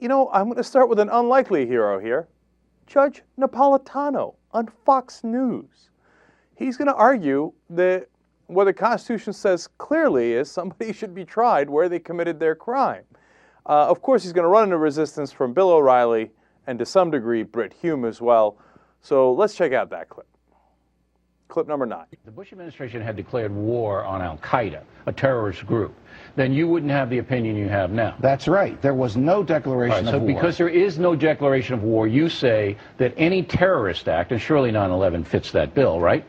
I'm going to start with an unlikely hero here. Judge Napolitano on Fox News. He's going to argue that what the Constitution says clearly is somebody should be tried where they committed their crime. Of course, he's going to run into resistance from Bill O'Reilly and to some degree Brit Hume as well. So let's check out that clip. Clip number 9. If the Bush administration had declared war on al-Qaeda, a terrorist group, then you wouldn't have the opinion you have now. That's right. There was no declaration of war. So because there is no declaration of war, you say that any terrorist act, and surely 9/11 fits that bill, right?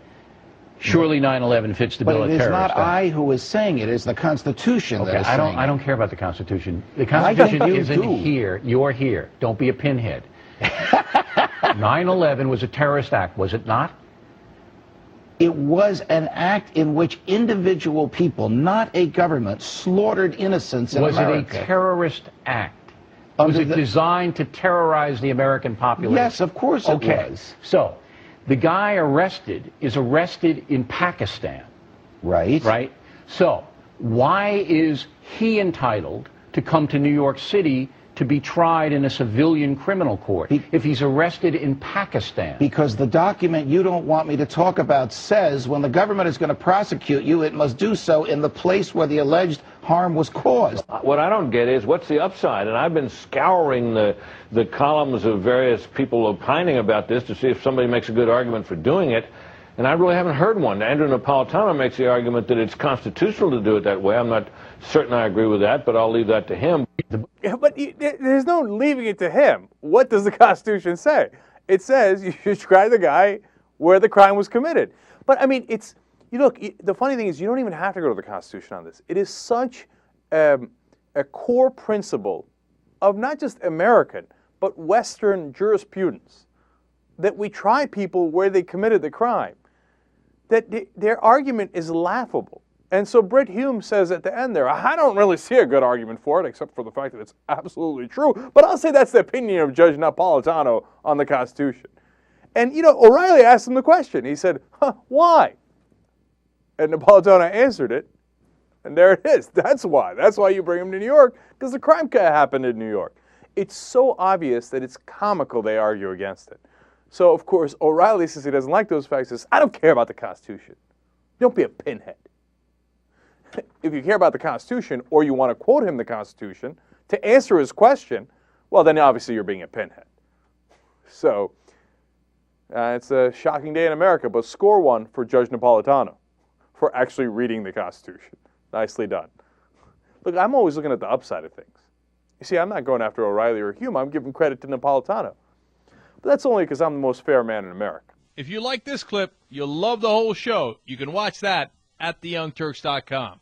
Surely 9/11 fits the bill of terrorist act. But it is not I who is saying it. It's the Constitution that is saying it. I don't care about the Constitution. The Constitution isn't here. You're here. Don't be a pinhead. 9/11 was a terrorist act, was it not? It was an act in which individual people, not a government, slaughtered innocents in America. Was it a terrorist act? Was it designed to terrorize the American population? Yes, of course it was. So, the guy arrested is arrested in Pakistan. Right. Right? So, why is he entitled to come to New York City to be tried in a civilian criminal court if he's arrested in Pakistan? Because the document you don't want me to talk about says when the government is going to prosecute you, it must do so in the place where the alleged harm was caused. What I don't get is what's the upside? And I've been scouring the columns of various people opining about this to see if somebody makes a good argument for doing it. And I really haven't heard one. Andrew Napolitano makes the argument that it's constitutional to do it that way. I'm not certain I agree with that, but I'll leave that to him. Yeah, but there's no leaving it to him. What does the Constitution say? It says you should try the guy where the crime was committed. But, I mean, look, the funny thing is you don't even have to go to the Constitution on this. It is such a core principle of not just American, but Western jurisprudence that we try people where they committed the crime, that their argument is laughable. And so Brit Hume says at the end there, I don't really see a good argument for it, except for the fact that it's absolutely true, but I'll say that's the opinion of Judge Napolitano on the Constitution. And, O'Reilly asked him the question. He said, why? And Napolitano answered it, and there it is. That's why. That's why you bring him to New York, because the crime happened in New York. It's so obvious that it's comical they argue against it. So, of course, O'Reilly, since he doesn't like those facts, says, I don't care about the Constitution. Don't be a pinhead. If you care about the Constitution, or you want to quote him the Constitution, to answer his question, well, then obviously you're being a pinhead. So, it's a shocking day in America, but score one for Judge Napolitano for actually reading the Constitution. Nicely done. Look, I'm always looking at the upside of things. You see, I'm not going after O'Reilly or Hume. I'm giving credit to Napolitano. But that's only because I'm the most fair man in America. If you like this clip, you'll love the whole show. You can watch that at theyoungturks.com.